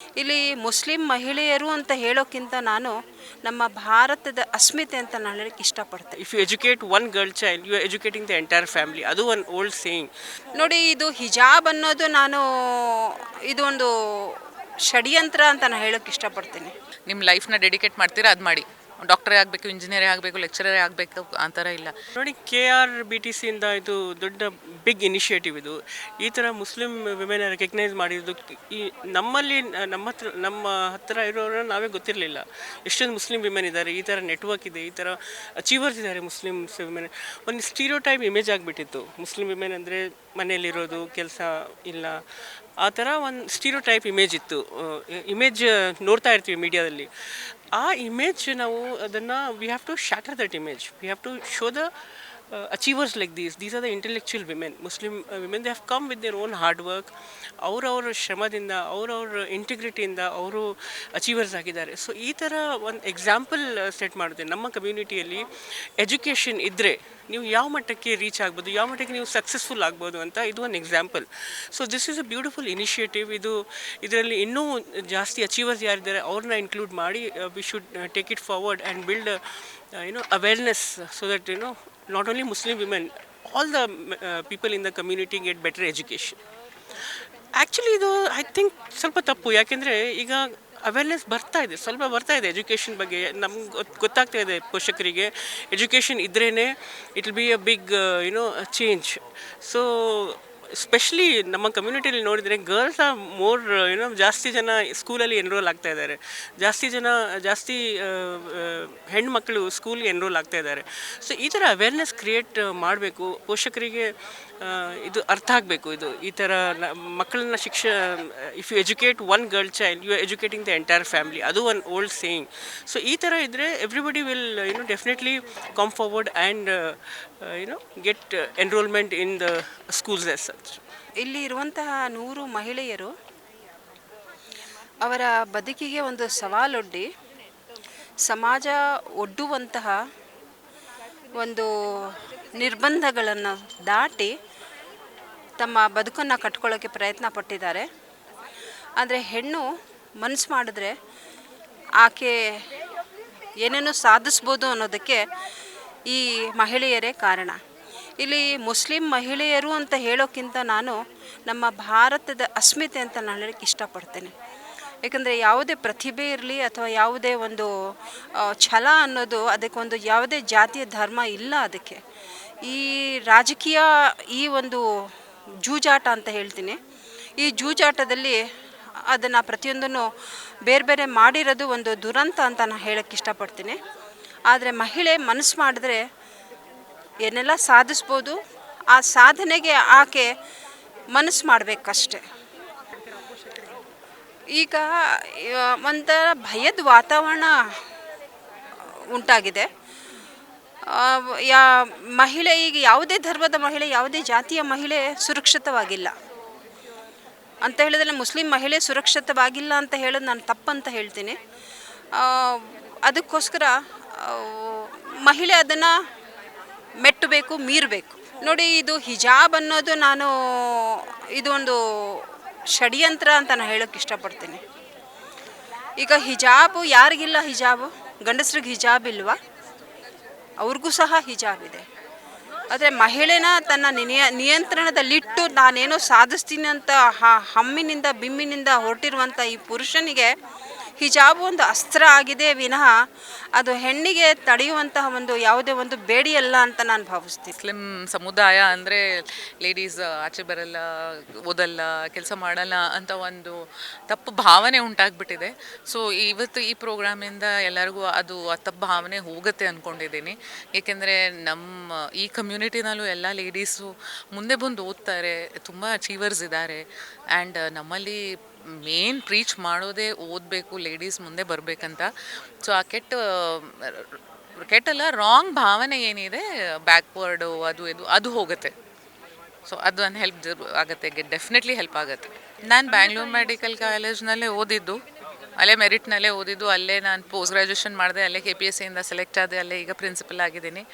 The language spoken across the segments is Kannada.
ಇಲ್ಲಿ ಮುಸ್ಲಿಂ ಮಹಿಳೆಯರು ಅಂತ ಹೇಳೋಕ್ಕಿಂತ ನಾನು ನಮ್ಮ ಭಾರತದ ಅಸ್ಮಿತೆ ಅಂತ ನಾನು ಹೇಳಕ್ಕೆ ಇಷ್ಟಪಡ್ತೇನೆ. If you educate one girl child, you are educating the entire family. ಅದು ಒಂದು ಓಲ್ಡ್ ಸೇಯಿಂಗ್. ನೋಡಿ, ಇದು ಹಿಜಾಬ್ ಅನ್ನೋದು ಇದು ಒಂದು ಷಡ್ಯಂತ್ರ ಅಂತ ನಾನು ಹೇಳೋಕ್ಕೆ ಇಷ್ಟಪಡ್ತೀನಿ. ನಿಮ್ಮ ಲೈಫ್ನ ಡೆಡಿಕೇಟ್ ಮಾಡ್ತೀರಾ ಅದು ಮಾಡಿ. ಡಾಕ್ಟರೇ ಆಗಬೇಕು, ಇಂಜಿನಿಯರೇ ಆಗಬೇಕು, ಲೆಕ್ಚರರೇ ಆಗಬೇಕು ಆ ಥರ ಇಲ್ಲ. ನೋಡಿ, KRBTC ಇಂದ ಇದು ದೊಡ್ಡ ಬಿಗ್ ಇನಿಷಿಯೇಟಿವ್. ಇದು ಈ ಥರ ಮುಸ್ಲಿಂ ವಿಮೆನ್ ರೆಕಗ್ನೈಸ್ ಮಾಡಿದ್ದು ಈ ನಮ್ಮಲ್ಲಿ ನಮ್ಮ ಹತ್ತಿರ ಇರೋರು ನಾವೇ ಗೊತ್ತಿರಲಿಲ್ಲ. ಎಷ್ಟೊಂದು ಮುಸ್ಲಿಂ ವಿಮೆನ್ ಇದ್ದಾರೆ, ಈ ಥರ ನೆಟ್ವರ್ಕ್ ಇದೆ, ಈ ಥರ ಅಚೀವರ್ಸ್ ಇದ್ದಾರೆ ಮುಸ್ಲಿಮ್ಸ್ ವಿಮೆನ್. ಒಂದು ಸ್ಟೀರಿಯೋಟೈಪ್ ಇಮೇಜ್ ಆಗಿಬಿಟ್ಟಿತ್ತು. ಮುಸ್ಲಿಂ ವಿಮೆನ್ ಅಂದರೆ ಮನೇಲಿರೋದು, ಕೆಲಸ ಇಲ್ಲ, ಆ ಥರ ಒಂದು ಸ್ಟೀರಿಯೋಟೈಪ್ ಇಮೇಜ್ ಇತ್ತು. ಇಮೇಜ್ ನೋಡ್ತಾ ಇರ್ತೀವಿ ಮೀಡಿಯಾದಲ್ಲಿ. ಆ ಇಮೇಜ್ ನಾವು ಅದನ್ನು we have to shatter that image. We have to show the achievers like these are the intellectual women. Muslim women, they have come with their own hard work. ಅವ್ರ ಶ್ರಮದಿಂದ, ಅವ್ರ ಇಂಟಿಗ್ರಿಟಿಯಿಂದ ಅವರು ಅಚೀವರ್ಸ್ ಆಗಿದ್ದಾರೆ. ಸೊ ಈ ಥರ ಒಂದು ಎಕ್ಸಾಂಪಲ್ ಸೆಟ್ ಮಾಡುತ್ತೆ. ನಮ್ಮ ಕಮ್ಯುನಿಟಿಯಲ್ಲಿ ಎಜುಕೇಷನ್ ಇದ್ದರೆ ನೀವು ಯಾವ ಮಟ್ಟಕ್ಕೆ ರೀಚ್ ಆಗ್ಬೋದು, ಯಾವ ಮಟ್ಟಕ್ಕೆ ನೀವು ಸಕ್ಸಸ್ಫುಲ್ ಆಗ್ಬೋದು ಅಂತ ಇದು ಒಂದು example. So this is a beautiful initiative. ಇದರಲ್ಲಿ ಇನ್ನೂ ಜಾಸ್ತಿ ಅಚೀವರ್ಸ್ ಯಾರಿದ್ದಾರೆ ಅವ್ರನ್ನ ಇನ್ಕ್ಲೂಡ್ ಮಾಡಿ we should take it forward and build awareness so that not only Muslim women, all the people in the community get better education. Actually ಇದು ಐ ಥಿಂಕ್ ಸ್ವಲ್ಪ ತಪ್ಪು. ಯಾಕೆಂದರೆ ಈಗ ಅವೇರ್ನೆಸ್ ಸ್ವಲ್ಪ ಬರ್ತಾ ಇದೆ ಎಜುಕೇಷನ್ ಬಗ್ಗೆ. ನಮ್ಗೆ ಗೊತ್ತಾಗ್ತಾ ಇದೆ ಪೋಷಕರಿಗೆ ಎಜುಕೇಷನ್ ಇದ್ರೇ it will be a big change. So especially ನಮ್ಮ ಕಮ್ಯುನಿಟಿಯಲ್ಲಿ ನೋಡಿದರೆ ಗರ್ಲ್ಸ್ ಆರ್ ಮೋರ್ ಜಾಸ್ತಿ ಜನ ಸ್ಕೂಲಲ್ಲಿ ಎನ್ರೋಲ್ ಆಗ್ತಾ ಇದ್ದಾರೆ. ಜಾಸ್ತಿ ಹೆಣ್ಮಕ್ಳು ಸ್ಕೂಲ್ಗೆ ಎನ್ರೋಲ್ ಆಗ್ತಾ ಇದ್ದಾರೆ. ಸೊ ಈ ಥರ ಅವೇರ್ನೆಸ್ ಕ್ರಿಯೇಟ್ ಮಾಡಬೇಕು. ಪೋಷಕರಿಗೆ ಇದು ಅರ್ಥ ಆಗಬೇಕು. ಈ ಥರ ಮಕ್ಕಳನ್ನ if you educate one girl child, you are educating the entire family. ಅದು ಒಂದು ಓಲ್ಡ್ ಸೇಯಿಂಗ್. ಸೊ ಈ ಥರ ಇದ್ದರೆ everybody will definitely come forward and get enrolment in the schools as such. ಇಲ್ಲಿ ಇರುವಂತಹ 100 ಮಹಿಳೆಯರು ಅವರ ಬದುಕಿಗೆ ಒಂದು ಸವಾಲೊಡ್ಡಿ ಸಮಾಜ ಒಡ್ಡುವಂತಹ ಒಂದು ನಿರ್ಬಂಧಗಳನ್ನು ದಾಟಿ ತಮ್ಮ ಬದುಕನ್ನು ಕಟ್ಕೊಳ್ಳೋಕ್ಕೆ ಪ್ರಯತ್ನ ಪಟ್ಟಿದ್ದಾರೆ. ಆದರೆ ಹೆಣ್ಣು ಮನಸ್ಸು ಮಾಡಿದ್ರೆ ಆಕೆ ಏನೇನೋ ಸಾಧಿಸ್ಬೋದು ಅನ್ನೋದಕ್ಕೆ ಈ ಮಹಿಳೆಯರೇ ಕಾರಣ. ಇಲ್ಲಿ ಮುಸ್ಲಿಂ ಮಹಿಳೆಯರು ಅಂತ ಹೇಳೋಕ್ಕಿಂತ ನಾನು ನಮ್ಮ ಭಾರತದ ಅಸ್ಮಿತೆ ಅಂತ ನಾನು ಹೇಳಕ್ಕೆ ಇಷ್ಟಪಡ್ತೇನೆ. ಯಾಕಂದರೆ ಯಾವುದೇ ಪ್ರತಿಭೆ ಇರಲಿ ಅಥವಾ ಯಾವುದೇ ಒಂದು ಛಲ ಅನ್ನೋದು ಅದಕ್ಕೊಂದು ಯಾವುದೇ ಜಾತಿಯ ಧರ್ಮ ಇಲ್ಲ. ಅದಕ್ಕೆ ಈ ರಾಜಕೀಯ ಈ ಒಂದು ಜೂಜಾಟ ಅಂತ ಹೇಳ್ತೀನಿ. ಈ ಜೂಜಾಟದಲ್ಲಿ ಅದನ್ನು ಪ್ರತಿಯೊಂದನ್ನು ಬೇರೆ ಬೇರೆ ಮಾಡಿರೋದು ಒಂದು ದುರಂತ ಅಂತ ನಾನು ಹೇಳಕ್ಕೆ ಇಷ್ಟಪಡ್ತೀನಿ. ಆದರೆ ಮಹಿಳೆ ಮನಸ್ಸು ಮಾಡಿದ್ರೆ ಏನೆಲ್ಲ ಸಾಧಿಸ್ಬೋದು. ಆ ಸಾಧನೆಗೆ ಆಕೆ ಮನಸ್ಸು ಮಾಡಬೇಕಷ್ಟೆ. ಈಗ ಒಂಥರ ಭಯದ ವಾತಾವರಣ ಉಂಟಾಗಿದೆ. ಮಹಿಳೆ ಈಗ ಯಾವುದೇ ಧರ್ಮದ ಮಹಿಳೆ, ಯಾವುದೇ ಜಾತಿಯ ಮಹಿಳೆ ಸುರಕ್ಷಿತವಾಗಿಲ್ಲ ಅಂತ ಹೇಳಿದ್ರೆ ಮುಸ್ಲಿಂ ಮಹಿಳೆ ಸುರಕ್ಷಿತವಾಗಿಲ್ಲ ಅಂತ ಹೇಳೋದು ನಾನು ತಪ್ಪಂತ ಹೇಳ್ತೀನಿ. ಅದಕ್ಕೋಸ್ಕರ ಮಹಿಳೆ ಅದನ್ನು ಮೆಟ್ಟಬೇಕು, ಮೀರಬೇಕು. ನೋಡಿ, ಇದು ಹಿಜಾಬ್ ಅನ್ನೋದು ಇದು ಒಂದು ಷಡ್ಯಂತ್ರ ಅಂತ ನಾನು ಹೇಳೋಕ್ಕೆ ಇಷ್ಟಪಡ್ತೀನಿ. ಈಗ ಹಿಜಾಬು ಯಾರಿಗಿಲ್ಲ? ಹಿಜಾಬು ಗಂಡಸ್ರಿಗೆ ಹಿಜಾಬ್ ಇಲ್ವಾ? ಅವ್ರಿಗೂ ಸಹ ಹಿಜಾಬ್ ಇದೆ. ಆದರೆ ಮಹಿಳೆನ ತನ್ನ ನಿಯಂತ್ರಣದಲ್ಲಿಟ್ಟು ನಾನೇನೋ ಸಾಧಿಸ್ತೀನಿ ಅಂತ ಹಮ್ಮಿನಿಂದ ಬಿಮ್ಮಿನಿಂದ ಹೊರಟಿರುವಂಥ ಈ ಪುರುಷನಿಗೆ ಹಿಜಾಬು ಒಂದು ಅಸ್ತ್ರ ಆಗಿದೆ ವಿನಃ ಅದು ಹೆಣ್ಣಿಗೆ ತಡೆಯುವಂತಹ ಒಂದು ಯಾವುದೇ ಒಂದು ಬೇಡಿಯಲ್ಲ ಅಂತ ನಾನು ಭಾವಿಸ್ತೀನಿ. ಮುಸ್ಲಿಂ ಸಮುದಾಯ ಅಂದರೆ ಲೇಡೀಸ್ ಆಚೆ ಬರಲ್ಲ, ಓದಲ್ಲ, ಕೆಲಸ ಮಾಡಲ್ಲ ಅಂತ ಒಂದು ತಪ್ಪು ಭಾವನೆ ಉಂಟಾಗ್ಬಿಟ್ಟಿದೆ. ಸೊ ಇವತ್ತು ಈ ಪ್ರೋಗ್ರಾಮಿಂದ ಎಲ್ಲರಿಗೂ ಅದು ಆ ತಪ್ಪು ಭಾವನೆ ಹೋಗುತ್ತೆ ಅಂದ್ಕೊಂಡಿದ್ದೀನಿ. ಏಕೆಂದರೆ ನಮ್ಮ ಈ ಕಮ್ಯುನಿಟಿನಲ್ಲೂ ಎಲ್ಲ ಲೇಡೀಸು ಮುಂದೆ ಬಂದು ಓದ್ತಾರೆ, ತುಂಬ ಅಚೀವರ್ಸ್ ಇದ್ದಾರೆ. ಆ್ಯಂಡ್ ನಮ್ಮಲ್ಲಿ ಮೇನ್ ಪ್ರೀಚ್ ಮಾಡೋದೇ ಓದಬೇಕು, ಲೇಡೀಸ್ ಮುಂದೆ ಬರಬೇಕಂತ. ಸೊ ಆ ಕೆಟ್ಟಲ್ಲ ರಾಂಗ್ ಭಾವನೆ ಏನಿದೆ, ಬ್ಯಾಕ್ವರ್ಡು ಅದು ಹೋಗುತ್ತೆ. ಸೊ ಅದು ಒಂದು ಹೆಲ್ಪ್ ಆಗುತ್ತೆ, ಡೆಫಿನೆಟ್ಲಿ ಹೆಲ್ಪ್ ಆಗುತ್ತೆ. ನಾನು ಬ್ಯಾಂಗ್ಳೂರ್ ಮೆಡಿಕಲ್ ಕಾಲೇಜ್ನಲ್ಲೇ ಓದಿದ್ದು, ಅಲ್ಲೇ ಮೆರಿಟ್ನಲ್ಲೇ ಓದಿದ್ದು, ಅಲ್ಲೇ ನಾನು ಪೋಸ್ಟ್ ಗ್ರ್ಯಾಜುಯೇಷನ್ ಮಾಡಿದೆ, ಅಲ್ಲೇ KPSCಯಿಂದ ಸೆಲೆಕ್ಟ್ ಆದೆ, ಅಲ್ಲೇ ಈಗ ಪ್ರಿನ್ಸಿಪಲ್ ಆಗಿದ್ದೀನಿ.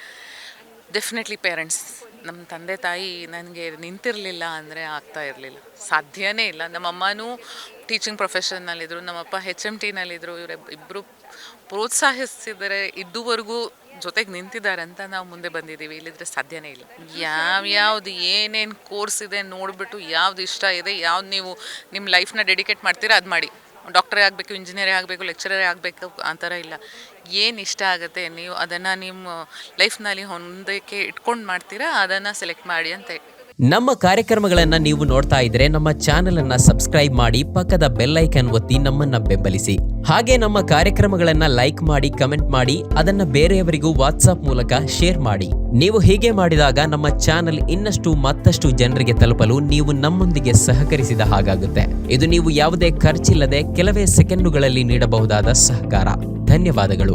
Definitely parents. ನಮ್ಮ ತಂದೆ ತಾಯಿ ನನಗೆ ನಿಂತಿರಲಿಲ್ಲ ಅಂದರೆ ಆಗ್ತಾ ಇರಲಿಲ್ಲ, ಸಾಧ್ಯನೇ ಇಲ್ಲ. ನಮ್ಮಮ್ಮನೂ ಟೀಚಿಂಗ್ ಪ್ರೊಫೆಷನ್ನಲ್ಲಿದ್ದರು, ನಮ್ಮಪ್ಪ HMTನಲ್ಲಿದ್ದರು. ಇಬ್ಬರು ಪ್ರೋತ್ಸಾಹಿಸಿದರೆ ಇದುವರೆಗೂ ಜೊತೆಗೆ ನಿಂತಿದ್ದಾರೆ ಅಂತ ನಾವು ಮುಂದೆ ಬಂದಿದ್ದೀವಿ. ಇಲ್ಲಿದ್ರೆ ಸಾಧ್ಯನೇ ಇಲ್ಲ. ಯಾವ್ದು ಏನೇನು ಕೋರ್ಸ್ ಇದೆ ನೋಡಿಬಿಟ್ಟು ಯಾವ್ದು ಇಷ್ಟ ಇದೆ, ಯಾವ್ದು ನೀವು ನಿಮ್ಮ ಲೈಫ್ನ ಡೆಡಿಕೇಟ್ ಮಾಡ್ತೀರಾ ಅದು ಮಾಡಿ. ಡಾಕ್ಟರೇ ಆಗಬೇಕು, ಇಂಜಿನಿಯರೇ ಆಗಬೇಕು, ಲೆಕ್ಚರರೇ ಆಗಬೇಕು ಆ ಥರ ಇಲ್ಲ. ಏನು ಇಷ್ಟ ಆಗುತ್ತೆ ನೀವು ಅದನ್ನು ನಿಮ್ಮ ಲೈಫ್ನಲ್ಲಿ ಹೊಂದಕ್ಕೆ ಇಟ್ಕೊಂಡು ಮಾಡ್ತೀರಾ, ಅದನ್ನು ಸೆಲೆಕ್ಟ್ ಮಾಡಿ ಅಂತ ಹೇಳಿ. ನಮ್ಮ ಕಾರ್ಯಕ್ರಮಗಳನ್ನು ನೀವು ನೋಡ್ತಾ ಇದ್ರೆ ನಮ್ಮ ಚಾನೆಲ್ ಅನ್ನ ಸಬ್ಸ್ಕ್ರೈಬ್ ಮಾಡಿ, ಪಕ್ಕದ ಬೆಲ್ ಐಕಾನ್ ಒತ್ತಿ ನಮ್ಮನ್ನ ಬೆಂಬಲಿಸಿ. ಹಾಗೆ ನಮ್ಮ ಕಾರ್ಯಕ್ರಮಗಳನ್ನ ಲೈಕ್ ಮಾಡಿ, ಕಮೆಂಟ್ ಮಾಡಿ, ಅದನ್ನ ಬೇರೆಯವರಿಗೂ ವಾಟ್ಸ್ಆಪ್ ಮೂಲಕ ಶೇರ್ ಮಾಡಿ. ನೀವು ಹೀಗೆ ಮಾಡಿದಾಗ ನಮ್ಮ ಚಾನೆಲ್ ಇನ್ನಷ್ಟು ಮತ್ತಷ್ಟು ಜನರಿಗೆ ತಲುಪಲು ನೀವು ನಮ್ಮೊಂದಿಗೆ ಸಹಕರಿಸಿದ ಹಾಗಾಗುತ್ತೆ. ಇದು ನೀವು ಯಾವುದೇ ಖರ್ಚಿಲ್ಲದೆ ಕೆಲವೇ ಸೆಕೆಂಡುಗಳಲ್ಲಿ ನೀಡಬಹುದಾದ ಸಹಕಾರ. ಧನ್ಯವಾದಗಳು.